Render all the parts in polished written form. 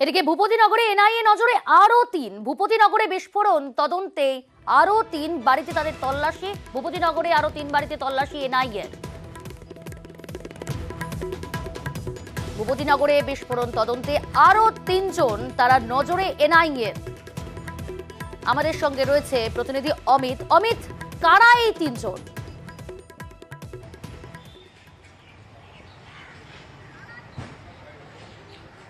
এদিকে ভূপতিনগরে এনআইএ নজরে আরো ৩ ভূপতিনগরে বিস্ফোরণ তদন্তে আরো ৩ বাড়িতে তাদের তল্লাশি। ভূপতিনগরে আরো ৩ বাড়িতে তল্লাশি এনআইএর। ভূপতিনগরে বিস্ফোরণ তদন্তে আরো ৩ জন তারা নজরে এনআইএর। আমাদের সঙ্গে রয়েছে প্রতিনিধি অমিত। অমিত, কারা এই ৩ জন?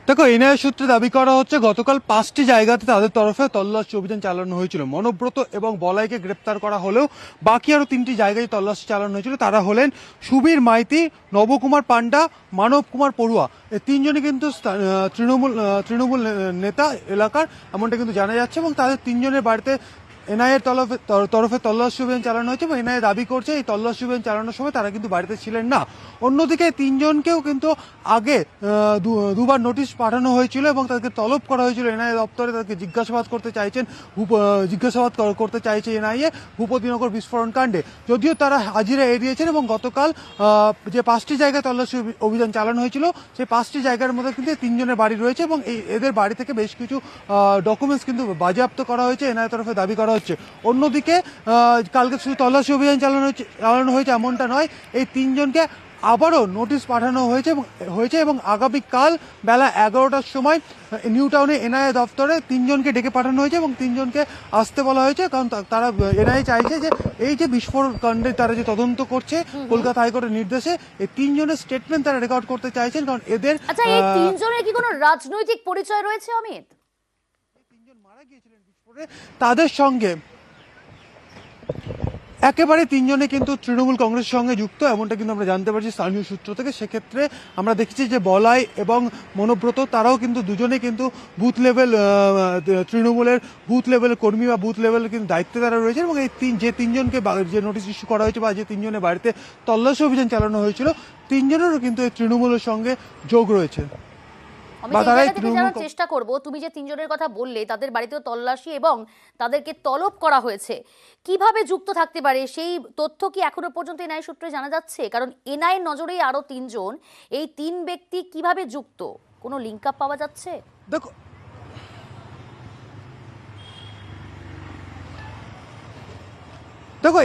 দেখো, এনআইএ সূত্রে দাবি করা হচ্ছে গতকাল ৫টি জায়গাতে তাদের তরফে তল্লাশি অভিযান চালানো হয়েছিল। মনোব্রত এবং বলাইকে গ্রেপ্তার করা হলেও বাকি আরো ৩টি জায়গায় তল্লাশি চালানো হয়েছিল। তারা হলেন সুবীর মাইতি, নবকুমার পান্ডা, মানব কুমার পড়ুয়া। এই ৩ জনই কিন্তু তৃণমূল নেতা এলাকার, এমনটা কিন্তু জানা যাচ্ছে। এবং তাদের ৩ জনের বাড়িতে এনআইএর তরফে তল্লাশি অভিযান চালানো হয়েছে এবং এনআইএ দাবি করছে এই তল্লাশি অভিযান চালানোর সময় তারা কিন্তু বাড়িতে ছিলেন না। অন্যদিকে ৩ জনকেও কিন্তু আগে দুবার নোটিশ পাঠানো হয়েছিল এবং তাদেরকে তলব করা হয়েছিল এনআইএ দপ্তরে। তাদেরকে জিজ্ঞাসাবাদ করতে চাইছে এনআইএ ভূপতিনগর বিস্ফোরণ কাণ্ডে। যদিও তারা হাজিরা এড়িয়েছেন এবং গতকাল যে ৫টি জায়গায় তল্লাশি অভিযান চালানো হয়েছিল সেই 5টি জায়গার মধ্যে কিন্তু 3 জনের বাড়ি রয়েছে এবং এদের বাড়ি থেকে বেশ কিছু ডকুমেন্টস কিন্তু বাজেয়াপ্ত করা হয়েছে এনআইএ তরফে দাবি করা হচ্ছে। অন্যদিকে কালকে শুধু তল্লাশি অভিযান চালানো হয়েছে এমনটা নয়, এই ৩ জনকে আবারও নোটিশ পাঠানো হয়েছে এবং আগামীকাল বেলা 11টার সময় নিউ টাউনে এনআইএ দপ্তরে 3 জনকে ডেকে পাঠানো হয়েছে এবং 3 জনকে আসতে বলা হয়েছে। কারণ তারা এনআইএ চাইছে যে এই যে বিস্ফোরণ কাণ্ডে তারা যে তদন্ত করছে কলকাতা হাইকোর্টের নির্দেশে, এই 3 জনের স্টেটমেন্ট তারা রেকর্ড করতে চাইছেন। কারণ এদের এই ৩ জনের কি কোনো রাজনৈতিক পরিচয় রয়েছে অমিত? 3 জন মারা গিয়েছিলেন বিস্ফোরণে, তাদের সঙ্গে একেবারে 3 জনে কিন্তু তৃণমূল কংগ্রেসের সঙ্গে যুক্ত, এমনটা কিন্তু আমরা জানতে পারছি স্থানীয় সূত্র থেকে। সেক্ষেত্রে আমরা দেখেছি যে বলাই এবং মনোব্রত তারাও কিন্তু দুজনে কিন্তু বুথ লেভেল তৃণমূলের বুথ লেভেলের কর্মী বা বুথ লেভেলের কিন্তু দায়িত্বে তারা রয়েছে। এবং এই 3 জনকে যে নোটিশ ইস্যু করা হয়েছে বা যে 3 জনের বাড়িতে তল্লাশি অভিযান চালানো হয়েছিল, 3 জনেরও কিন্তু এই তৃণমূলের সঙ্গে যোগ রয়েছে। চেষ্টা করব, তুমি যে 3 জনের কথা বললে তাদের বাড়িতেও তল্লাশি এবং তাদেরকে তলব করা হয়েছে, কিভাবে যুক্ত থাকতে পারে সেই তথ্য কি এখনো পর্যন্ত এনআইএ সূত্রে জানা যাচ্ছে? কারণ এনআইএর নজরেই আরো 3 জন, এই 3 ব্যক্তি কিভাবে যুক্ত, কোনো লিংক আপ পাওয়া যাচ্ছে? দেখো,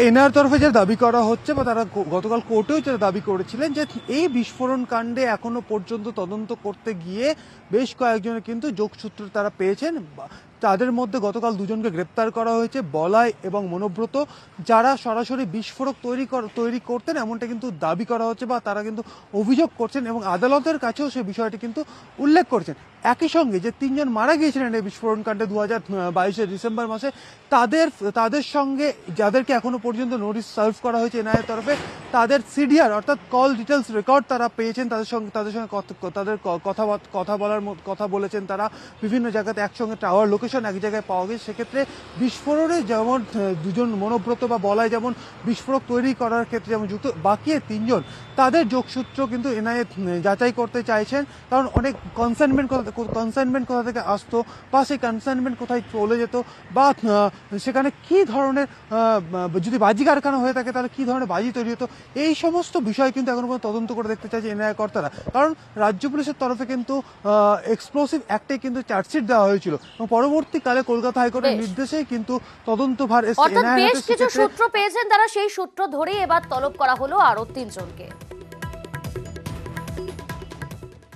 এনআইএর তরফে যে দাবি করা হচ্ছে বা তারা গতকাল কোর্টেও যেটা দাবি করেছিলেন যে এই বিস্ফোরণ কাণ্ডে এখনো পর্যন্ত তদন্ত করতে গিয়ে বেশ কয়েকজনের কিন্তু যোগসূত্র তারা পেয়েছেন। তাদের মধ্যে গতকাল 2 জনকে গ্রেপ্তার করা হয়েছে, বলাই এবং মনোব্রত, যারা সরাসরি বিস্ফোরক তৈরি করতেন এমনটা কিন্তু দাবি করা হচ্ছে বা তারা কিন্তু অভিযোগ করছেন এবং আদালতের কাছেও সেই বিষয়টি কিন্তু উল্লেখ করছেন। একই সঙ্গে যে 3 জন মারা গিয়েছিলেন এই বিস্ফোরণ কাণ্ডে 2022 ডিসেম্বর মাসে, তাদের সঙ্গে যাদেরকে এখনো পর্যন্ত নোটিশ সার্ভ করা হয়েছে এনআইএর তরফে, তাদের সিডিআর অর্থাৎ কল ডিটেলস রেকর্ড তারা পেয়েছেন। তাদের সঙ্গে তাদের কথা বলেছেন তারা বিভিন্ন জায়গাতে একসঙ্গে টাওয়ার লোকেশন এক জায়গায় পাওয়া গেছে। সেক্ষেত্রে বিস্ফোরণে যেমন 2 জন মনোব্রত বা বলাই যেমন বিস্ফোরক তৈরি করার ক্ষেত্রে যেমন যুক্ত, বাকি 3 জন তাদের যোগসূত্র কিন্তু এনআইএ যাচাই করতে চাইছেন। কারণ অনেক কনসাইনমেন্ট কোথা থেকে আসতো বা সেই কনসাইনমেন্ট কোথায় চলে যেত বা সেখানে কি ধরনের যদি বাজি কারখানা হয়ে থাকে তাহলে কি ধরনের বাজি তৈরি হতো, এই সমস্ত বিষয় কিন্তু এখন পর্যন্ত তদন্ত করে দেখতে চাইছে এনআইএ কর্তারা। কারণ রাজ্য পুলিশের তরফে কিন্তু এক্সপ্লোসিভ অ্যাক্টে কিন্তু চার্জশিট দেওয়া হয়েছিল এবং পরবর্তীকালে কলকাতা হাইকোর্টের নির্দেশে কিন্তু তদন্তভার বেশ কিছু সূত্র পেয়েছেন তারা, সেই সূত্র ধরেই এবার তলব করা হলো আরো 3 জনকে।